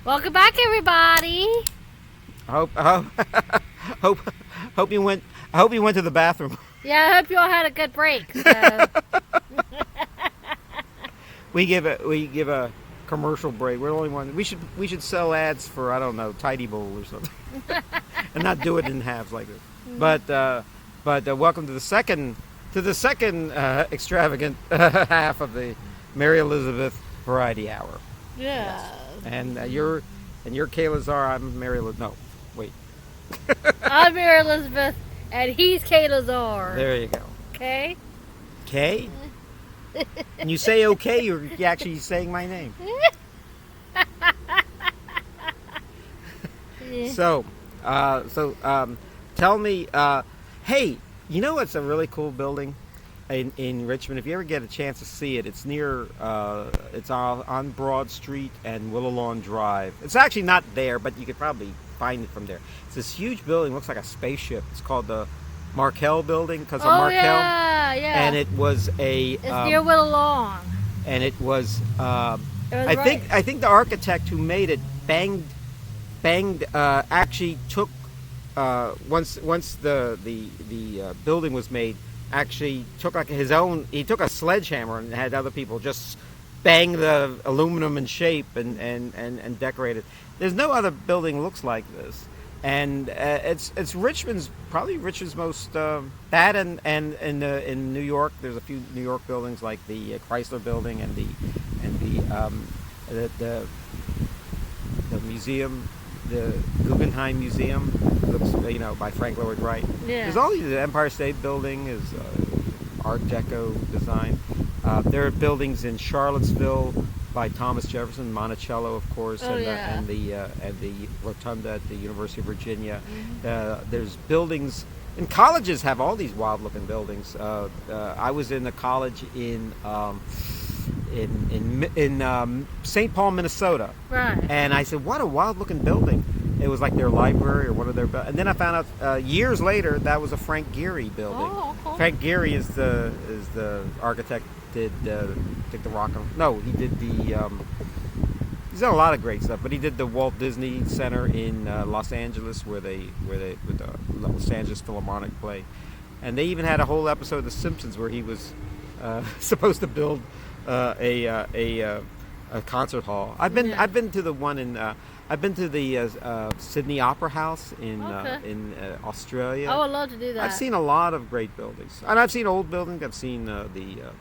Welcome back, everybody. Hope you went. I hope you went to the bathroom. Yeah, I hope you all had a good break. So. We give a commercial break. We're the only one. We should sell ads for, I don't know, Tidy Bowl or something, and not do it in halves like this. But welcome to the second extravagant half of the Mary Elizabeth Variety Hour. Yeah. Yes. And you're Kay Lazar. I'm Mary. No, wait. I'm Mary Elizabeth, and he's Kay Lazar. There you go. Okay. Kay. And you say okay, you're actually saying my name. Yeah. So, tell me, hey, you know what's a really cool building in Richmond? If you ever get a chance to see it, it's near, it's on Broad Street and Willow Lawn Drive. It's actually not there, but you could probably find it from there. It's this huge building, looks like a spaceship. It's called the Markel Building because of Markel. Yeah. And it was It's near Willow Lawn. And it was, I think the architect who made it banged. Actually took once the building was made. Actually took like his own. He took a sledgehammer and had other people just bang the aluminum in shape and decorate it. There's no other building looks like this, and it's Richmond's most that and in New York. There's a few New York buildings like the Chrysler Building and the museum. The Guggenheim Museum looks, by Frank Lloyd Wright. Yeah. There's all these. The Empire State Building is Art Deco design. There are buildings in Charlottesville by Thomas Jefferson, Monticello, of course, and the Rotunda at the University of Virginia. Mm-hmm. There's buildings, and colleges have all these wild-looking buildings. I was in a college in St. Paul, Minnesota. Right. And I said, what a wild-looking building. It was like their library or one of their... And then I found out years later that was a Frank Gehry building. Oh, okay. Frank Gehry is the architect. Did the Rock... No, he did the... he's done a lot of great stuff, but he did the Walt Disney Center in Los Angeles with the Los Angeles Philharmonic play. And they even had a whole episode of The Simpsons where he was supposed to build a concert hall. I've been to the one in I've been to the Sydney Opera House in Australia. I would love to do that. I've seen a lot of great buildings, and I've seen old buildings. I've seen the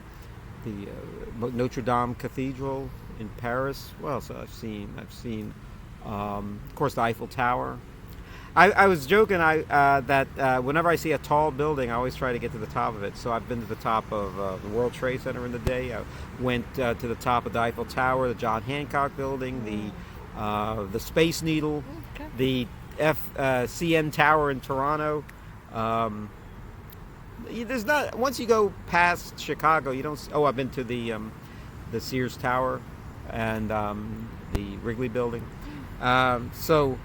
Notre Dame Cathedral in Paris. What else I've seen? Of course, the Eiffel Tower. I was joking that whenever I see a tall building, I always try to get to the top of it. So I've been to the top of the World Trade Center in the day. I went to the top of the Eiffel Tower, the John Hancock Building, the Space Needle, the CN Tower in Toronto. There's not, once you go past Chicago, you don't. I've been to the Sears Tower and the Wrigley Building. So.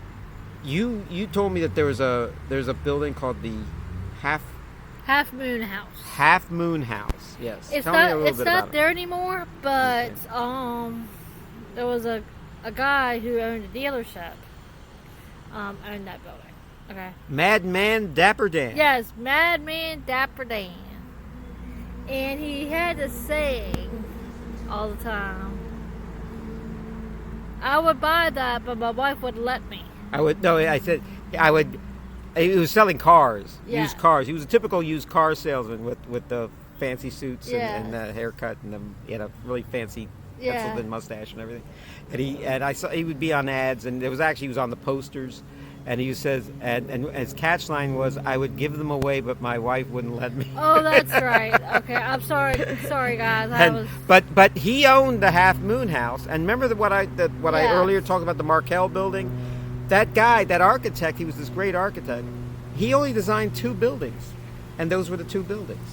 You told me that there's a building called the Half Moon House. Half Moon House. Yes. It's Tell me a little it's bit not about there it. anymore, but there was a guy who owned a dealership. Owned that building. Okay. Madman Dapper Dan. Yes, Madman Dapper Dan. And he had to sing all the time. I would buy that, but my wife wouldn't let me. I said I would. He was selling cars, Yeah. used cars. He was a typical used car salesman with the fancy suits and the haircut and he had a really fancy penciled in mustache and everything. And I saw he would be on ads, and he was on the posters. And he says, and his catch line was, "I would give them away, but my wife wouldn't let me." Oh, that's right. Okay, I'm sorry, guys. But he owned the Half Moon House, and remember what I earlier talked about, the Markel Building. That guy, that architect, he was this great architect. He only designed 2 buildings, and those were the 2 buildings.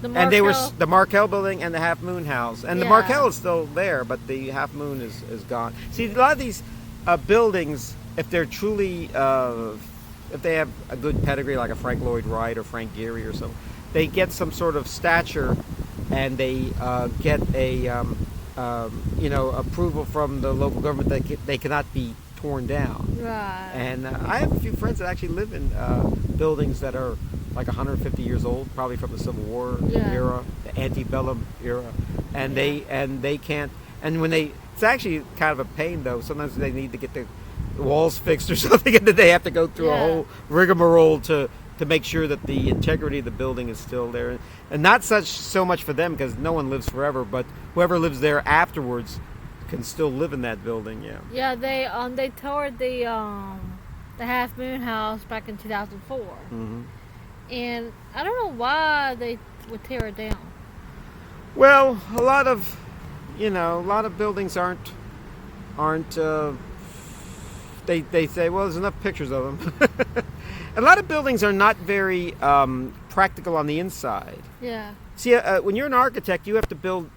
And they were the Markel Building and the Half Moon House, and the Markel is still there, but the Half Moon is gone. See, a lot of these buildings, if they're truly, if they have a good pedigree, like a Frank Lloyd Wright or Frank Gehry or something, they get some sort of stature, and they get a approval from the local government that they cannot be torn down. Right. And I have a few friends that actually live in buildings that are like 150 years old, probably from the Civil War era, the antebellum era, and they can't. And when it's actually kind of a pain though. Sometimes they need to get the walls fixed or something, and then they have to go through a whole rigmarole to make sure that the integrity of the building is still there. And not so much for them, because no one lives forever, but whoever lives there afterwards can still live in that building. Yeah. Yeah, they tore the Half Moon House back in 2004, and I don't know why they would tear it down. Well, a lot of buildings aren't. They say, well, there's enough pictures of them. A lot of buildings are not very practical on the inside. Yeah. See, when you're an architect, you have to build.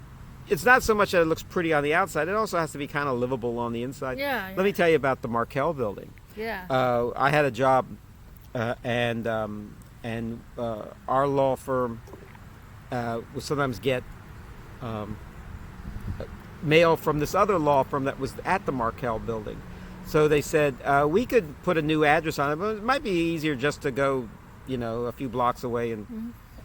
It's not so much that it looks pretty on the outside; it also has to be kind of livable on the inside. Yeah. Let me tell you about the Markel building. Yeah. I had a job, and our law firm would sometimes get mail from this other law firm that was at the Markel building. So they said, we could put a new address on it, but it might be easier just to go, a few blocks away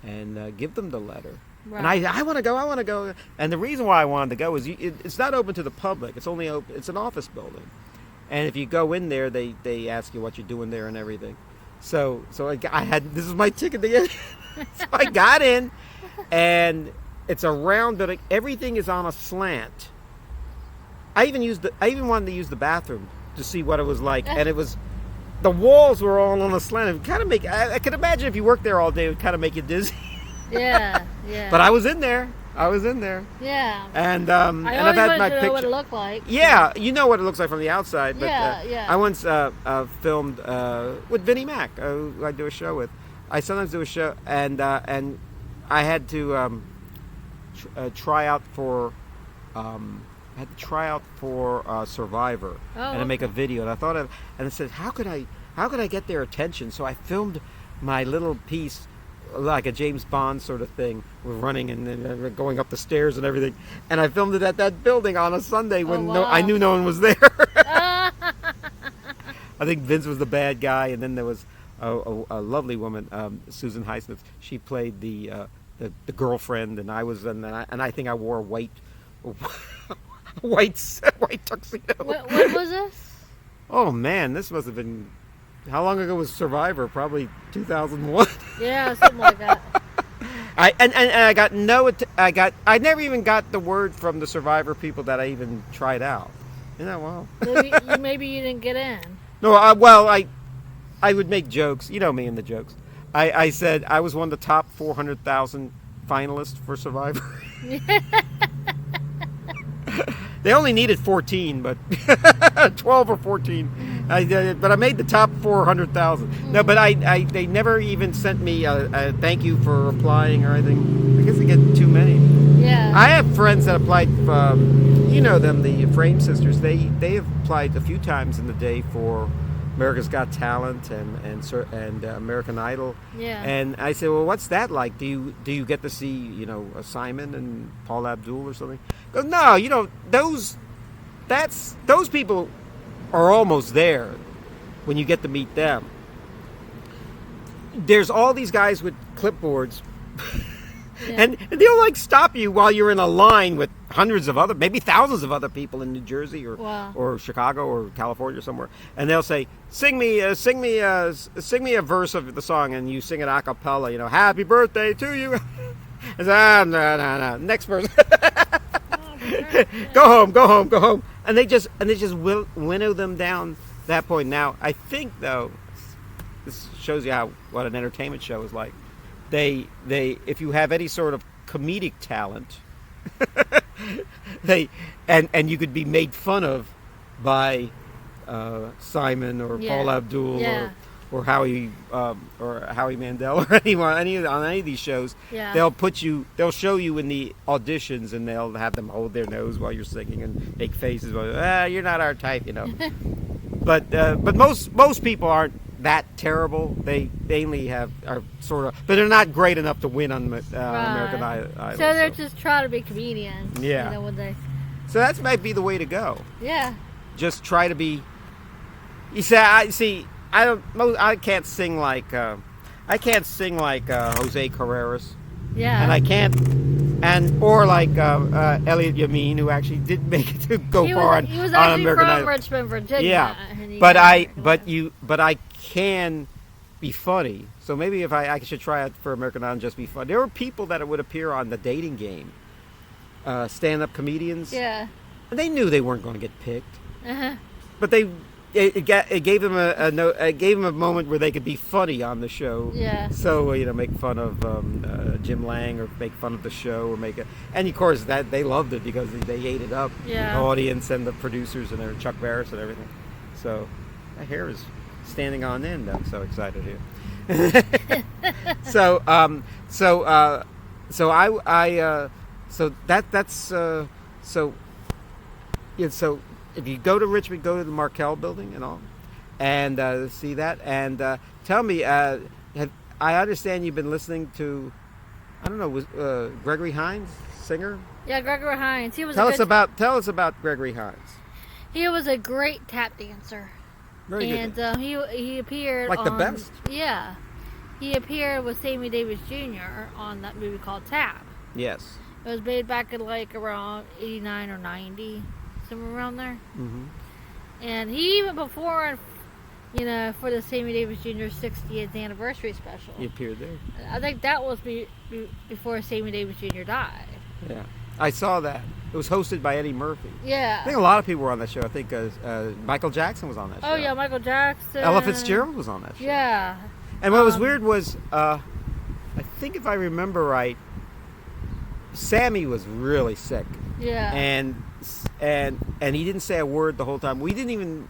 and give them the letter. Right. And I want to go. And the reason why I wanted to go is it's not open to the public. It's only open. It's an office building. And if you go in there, they ask you what you're doing there and everything. So I had, this is my ticket to get. So I got in, and it's a round building. Everything is on a slant. I even wanted to use the bathroom to see what it was like, and the walls were all on a slant. It kind of I could imagine if you worked there all day, it would kind of make you dizzy. Yeah. But I was in there. Yeah. And I I've had my know picture. what it looked like. Yeah, you know what it looks like from the outside. But, yeah. I once filmed with Vinnie Mac, who I do a show with. I sometimes do a show, and I had to try out for. I had to try out for Survivor and to make a video, and I thought and I said, how could I get their attention? So I filmed my little piece, like a James Bond sort of thing. We're running and going up the stairs and everything, and I filmed it at that building on a Sunday when I knew no one was there. I think Vince was the bad guy, and then there was a lovely woman, Susan Highsmith. She played the girlfriend, and I think I wore a white tuxedo. What was this? Oh man, this must have been, how long ago was Survivor? Probably 2001. Yeah, something like that. I never even got the word from the Survivor people that I even tried out. Isn't that wild? Maybe you didn't get in. No, I would make jokes. You know me and the jokes. I said I was one of the top 400,000 finalists for Survivor. They only needed 14, but 12 or 14. But I made the top 400,000. No, but they never even sent me a thank you for applying or anything. I guess they get too many. Yeah. I have friends that applied. You know them, the Frame Sisters. They have applied a few times in the day for America's Got Talent and American Idol. Yeah. And I said, well, what's that like? Do you get to see Simon and Paul Abdul or something? He goes, no, those people are almost there when you get to meet them. There's all these guys with clipboards. Yeah. And they'll stop you while you're in a line with hundreds of maybe thousands of other people in New Jersey or Chicago or California or somewhere, and they'll say, "Sing me a verse of the song," and you sing it a cappella. "Happy birthday to you." I say, no, next person. Go home, and they just winnow them down that point. Now, I think though, this shows you what an entertainment show is like. They if you have any sort of comedic talent, and you could be made fun of by Simon or Paul Abdul or Howie Mandel or anyone on any of these shows. Yeah. They'll show you in the auditions, and they'll have them hold their nose while you're singing and make faces. You're not our type, But most people aren't that terrible. They mainly are sort of, but they're not great enough to win on American Idol. So they're just trying to be comedians. Yeah. So that might be the way to go. Yeah. Just try to be You say, I see. I don't. I can't sing like. I can't sing like Jose Carreras, Yeah. and I can't, or like Elliot Yamin, who actually did make it to go far He was on actually American from Idol. Richmond, Virginia. Yeah, and he but got I but I can be funny. So maybe if I should try it for American Idol and just be funny. There were people that would appear on The Dating Game, stand-up comedians. Yeah. And they knew they weren't going to get picked, Uh-huh. but it gave them it gave them a moment where they could be funny on the show. Yeah. So make fun of Jim Lang or make fun of the show or make it, and of course that they loved it because they ate it up. Yeah. The audience and the producers and Chuck Barris and everything. So my hair is standing on end. I'm so excited here. So if you go to Richmond, go to the Markel building and all, and see that. And tell me, I understand you've been listening to, I don't know, was Gregory Hines, singer? Yeah, Gregory Hines. Tell us about Gregory Hines. He was a great tap dancer. Very good. And he appeared Like on, the best? Yeah. He appeared with Sammy Davis Jr. on that movie called Tap. Yes. It was made back in like around 89 or 90, somewhere around there. Mm-hmm. And he even performed, for the Sammy Davis Jr. 60th anniversary special. He appeared there. I think that was before Sammy Davis Jr. died. Yeah. I saw that. It was hosted by Eddie Murphy. Yeah. I think a lot of people were on that show. I think Michael Jackson was on that show. Oh, yeah, Michael Jackson. Ella Fitzgerald was on that show. Yeah. And what was weird was, I think if I remember right, Sammy was really sick. Yeah. And he didn't say a word the whole time.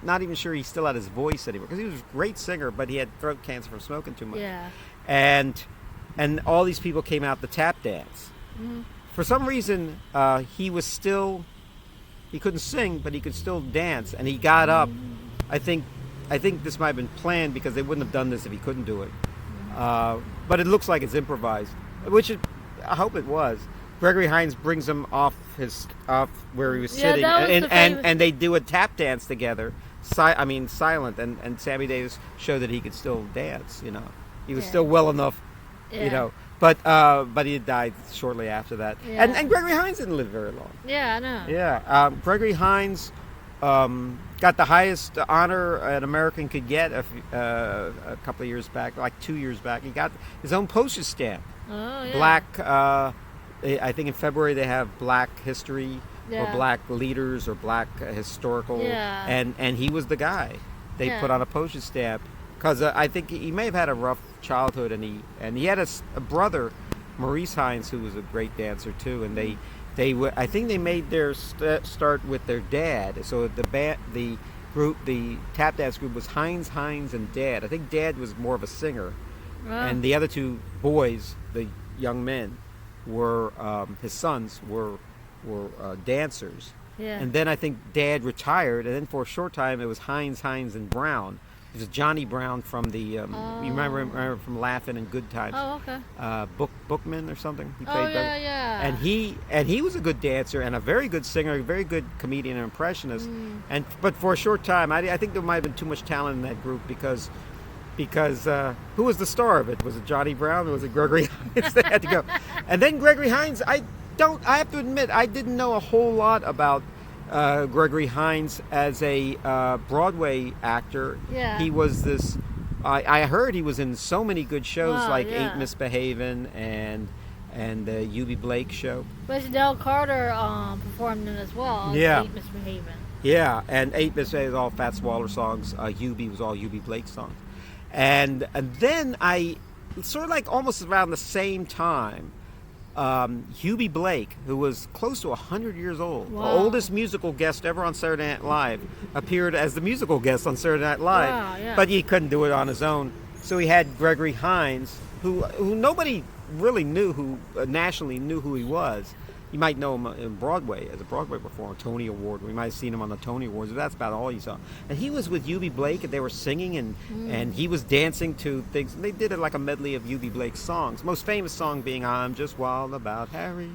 Not even sure he still had his voice anymore because he was a great singer, but he had throat cancer from smoking too much. Yeah. And all these people came out to tap dance. Mm-hmm. For some reason, he couldn't sing, but he could still dance, and he got up. I think this might have been planned because they wouldn't have done this if he couldn't do it. But it looks like it's improvised, I hope it was. Gregory Hines brings him off where he was sitting, and they do a tap dance together. Silent, and Sammy Davis showed that he could still dance. He was still well enough. Yeah. But he died shortly after that. Yeah. And Gregory Hines didn't live very long. Yeah, I know. Yeah, Gregory Hines got the highest honor an American could get a couple of years back, like 2 years back. He got his own postage stamp. Oh, yeah. Black, I think in February they have Black History or Black Leaders or Black Historical. Yeah. And he was the guy they put on a postage stamp. Because I think he may have had a rough childhood, and he had a brother, Maurice Hines, who was a great dancer too. And I think they made their start with their dad. So the tap dance group was Hines, and Dad. I think Dad was more of a singer, and the other two boys, the young men, were his sons were dancers. Yeah. And then I think Dad retired, and then for a short time it was Hines, and Brown. It was Johnny Brown from the you remember from Laugh-In and Good Times. Oh, okay. Bookman or something. He Oh, yeah. And he was a good dancer and a very good singer, a very good comedian and impressionist. But for a short time, I think there might have been too much talent in that group because who was the star of it? Was it Johnny Brown or was it Gregory Hines? They had to go. And then Gregory Hines, I have to admit, I didn't know a whole lot about Gregory Hines as a Broadway actor. Yeah. He was this. I heard he was in so many good shows like yeah. Ain't Misbehavin' and the Eubie Blake show. Which Del Carter performed in as well. Yeah. Ain't Misbehavin'. Yeah, and Ain't Misbehavin' was all Fats Waller songs. Eubie was all Eubie Blake songs. And then I sort of like almost around the same time. Eubie Blake, who was close to 100 years old, Wow. the oldest musical guest ever on Saturday Night Live, appeared as the musical guest on Saturday Night Live. Wow, yeah. But he couldn't do it on his own. So he had Gregory Hines, who nobody really knew, nationally knew who he was. You might know him in Broadway, as a Broadway performer, Tony Award. We might have seen him on the Tony Awards, but that's about all you saw. And he was with Eubie Blake, and they were singing, and he was dancing to things. And they did it like a medley of Eubie Blake's songs. Most famous song being "I'm Just Wild About Harry."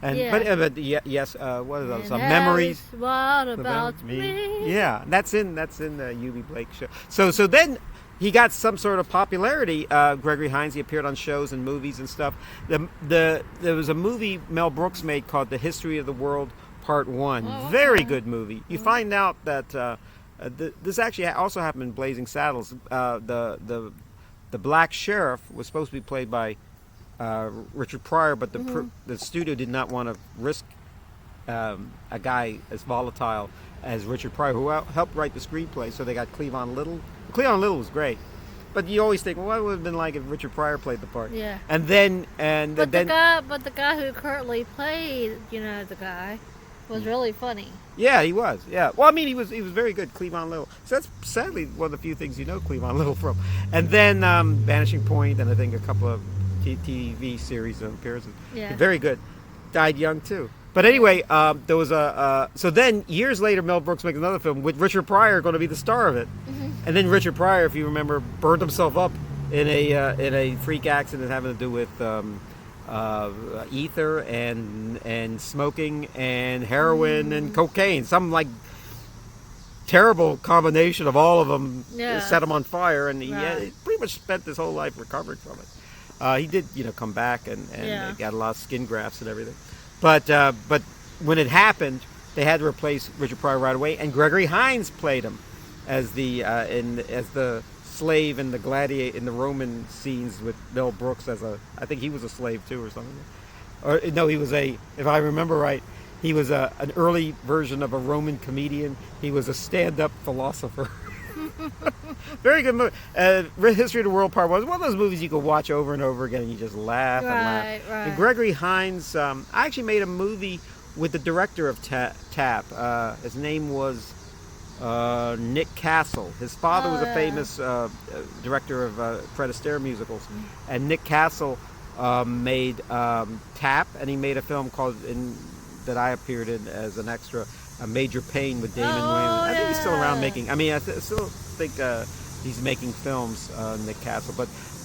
And Yeah. but yes, what are those? And Memories. What about me? Yeah, that's in the UB Blake show. So then he got some sort of popularity. Gregory Hines. He appeared on shows and movies and stuff. There was a movie Mel Brooks made called The History of the World Part 1. Oh, okay. Very good movie. You find out that this actually also happened in Blazing Saddles. The black sheriff was supposed to be played by Richard Pryor, but the studio did not want to risk a guy as volatile as Richard Pryor, who helped write the screenplay. So they got Cleavon Little. Cleavon Little was great, but you always think, well, what would have been like if Richard Pryor played the part? Yeah. But the guy who currently played, the guy, was really funny. Yeah, he was. Yeah. Well, I mean, he was very good, Cleavon Little. So that's sadly one of the few things you know Cleavon Little from. And then Vanishing Point, and I think a couple of TV series appearances. Yeah. Very good. Died young too. But anyway, there was so then years later, Mel Brooks makes another film with Richard Pryor going to be the star of it. And then Richard Pryor, if you remember, burned himself up in a freak accident having to do with ether and smoking and heroin and cocaine. Some like terrible combination of all of them set him on fire, and he pretty much spent his whole life recovering from it. He did, come back and got a lot of skin grafts and everything. But when it happened, they had to replace Richard Pryor right away, and Gregory Hines played him as the slave in the Roman scenes with Mel Brooks I think he was a slave too or something. Or no, he was if I remember right, he was an early version of a Roman comedian. He was a stand-up philosopher. Very good movie. History of the World Part 1 was one of those movies you could watch over and over again and you just laugh and laugh. Right. And Gregory Hines, I actually made a movie with the director of TAP. His name was Nick Castle. His father was a famous director of Fred Astaire musicals, and Nick Castle made TAP, and he made a film that I appeared in as an extra, Major Payne with Damon Wayans. I think he's still around making. I mean, I still think he's making films, Nick Castle,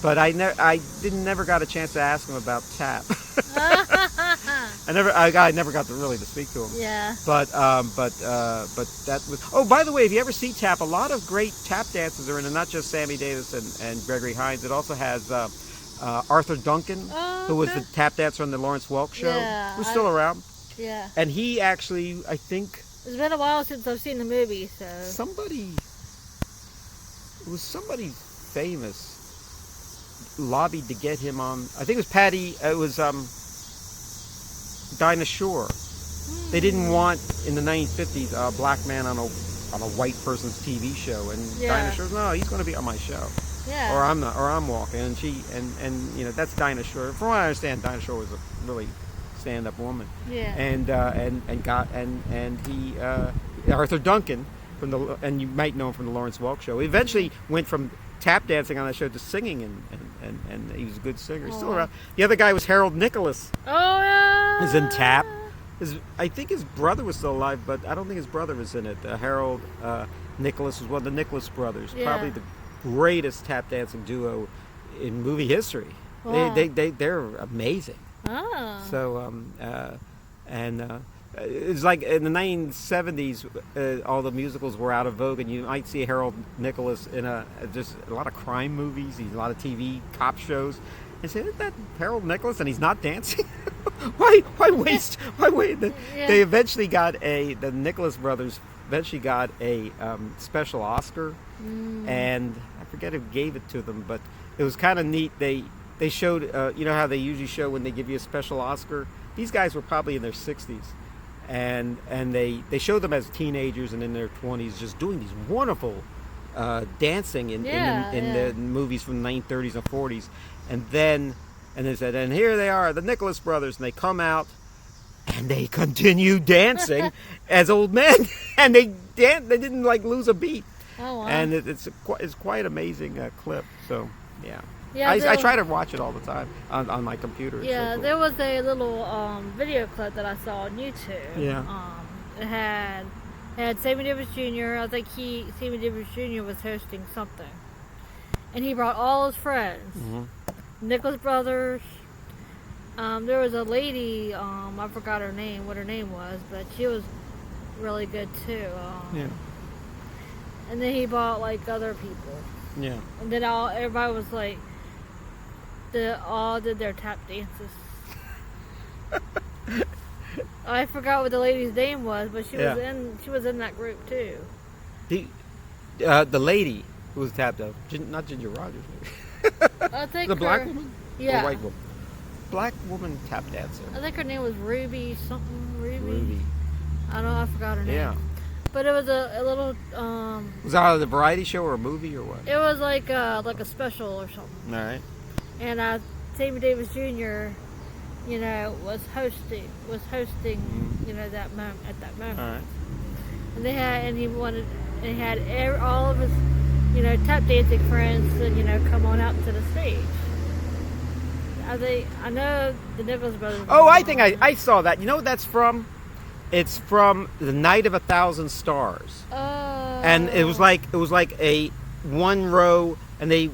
but I never got a chance to ask him about TAP. I never got to speak to him. Yeah. But that was. Oh, by the way, if you ever see TAP, a lot of great tap dancers are in it. Not just Sammy Davis and Gregory Hines. It also has Arthur Duncan, who was the tap dancer on the Lawrence Welk show, who's still around. Yeah. And he actually, I think, it's been a while since I've seen the movie, so somebody famous lobbied to get him on. I think it was Patty. It was Dinah Shore. They didn't want in the 1950s a black man on a white person's TV show, and Dinah Shore, no, he's going to be on my show. Yeah. Or I'm not, or I'm walking, and that's Dinah Shore. From what I understand, Dinah Shore was a really stand-up woman. Yeah. And he Arthur Duncan and you might know him from the Lawrence Welk show. He eventually went from tap dancing on that show to singing, and he was a good singer. He's still around. The other guy was Harold Nicholas. Oh yeah. Is in TAP. I think his brother was still alive, but I don't think his brother was in it. Harold Nicholas was one of the Nicholas brothers, probably the greatest tap dancing duo in movie history. Wow. They're amazing. Oh. So it's like in the 1970s, all the musicals were out of vogue, and you might see Harold Nicholas in just a lot of crime movies, a lot of TV cop shows. And say, isn't that Harold Nicholas? And he's not dancing. Why waste? Why wait? They eventually got the Nicholas brothers eventually got a special Oscar, and I forget who gave it to them, but it was kind of neat. They showed, you know how they usually show when they give you a special Oscar? These guys were probably in their 60s. And they showed them as teenagers and in their 20s just doing these wonderful dancing in the movies from the 1930s and 40s. And they said, and here they are, the Nicholas brothers, and they come out and they continue dancing as old men, and they didn't like lose a beat. Oh, wow. And it's quite amazing clip. So yeah. Yeah, I try to watch it all the time on my computer. It's yeah, so cool. There was a little video clip that I saw on YouTube. Yeah. It had Sammy Davis Jr. I think Sammy Davis Jr. was hosting something, and he brought all his friends, Nicholas brothers, There was a lady, I forgot her name, what her name was, but she was really good too. Yeah. And then he bought like other people. Yeah. And then everybody was like, all did their tap dances. I forgot what the lady's name was, but she was in that group too. The lady who was tapped out, not Ginger Rogers. I think the black woman. Yeah. Or white woman. Black woman tap dancer. I think her name was Ruby something. Ruby. I don't know. I forgot her name. Yeah. But it was a little. Was that a variety show or a movie or what? It was like a special or something. All right. And Sammy Davis Jr. Was hosting. That moment at that moment. All right. And he had all of his tap dancing friends come on out to the stage. I know the Nicholas brothers. Oh, I think I saw that. You know what that's from? It's from The Night of a Thousand Stars. Oh. And it was like a one row, and they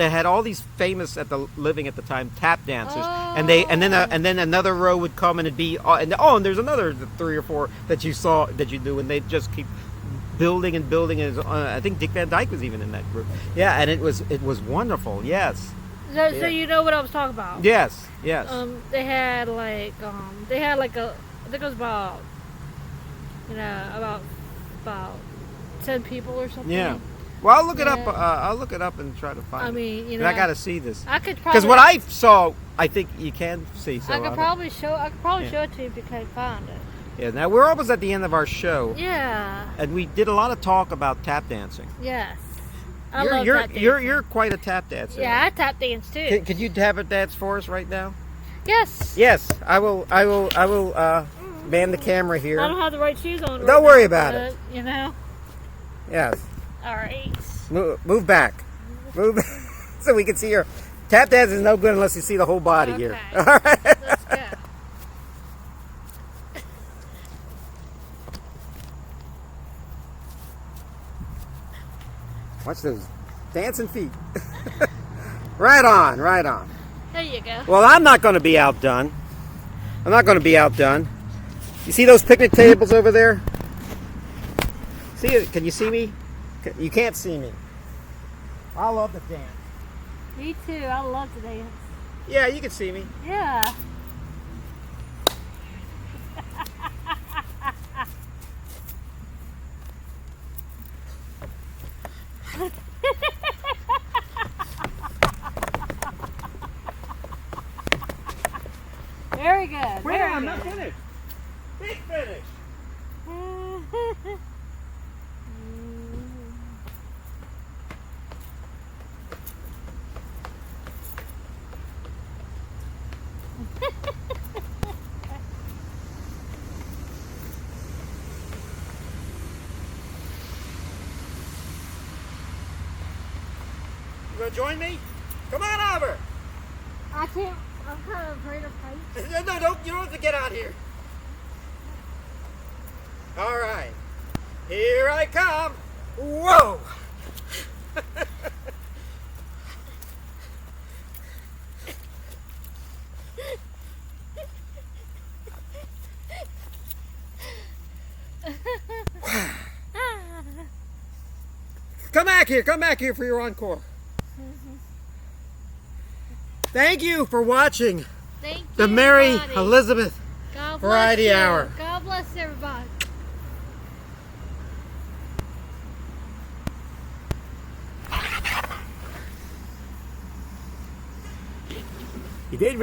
had all these famous living at the time tap dancers, and then another row would come and it'd be and there's another 3 or 4 that you do, and they just keep building and building. And I think Dick Van Dyke was even in that group. Yeah, and it was wonderful. Yes. So you know what I was talking about? Yes. They had like I think it was about about 10 people or something. Yeah. Well, I'll look it up. I'll look it up and try to find. I mean, it. I got to see this. I could probably because what I saw, I think you can see. So I could probably show it to you if you could find it. Yeah. Now we're almost at the end of our show. Yeah. And we did a lot of talk about tap dancing. Yes. I love tap dancing. You're quite a tap dancer. Yeah, I tap dance too. Could you tap a dance for us right now? Yes. Yes, I will. Man the camera here. I don't have the right shoes on. Don't worry about it. Yes. All right. Move back. Move back so we can see your tap dance is no good unless you see the whole body here. All right. Let's go. Watch those dancing feet. Right on. There you go. Well, I'm not going to be outdone. You see those picnic tables over there? See it? Can you see me? You can't see me. I love to dance. Me too. I love to dance. Yeah, you can see me. Yeah. Very good. Wait, I'm not finished. Big finish. You gonna join me? Come on over. I can't. I'm kind of afraid of heights. No, you don't have to get out here. All right. Here I come. Whoa. Come back here for your encore. Thank you for watching the Mary Elizabeth Variety Hour. God bless everybody. You did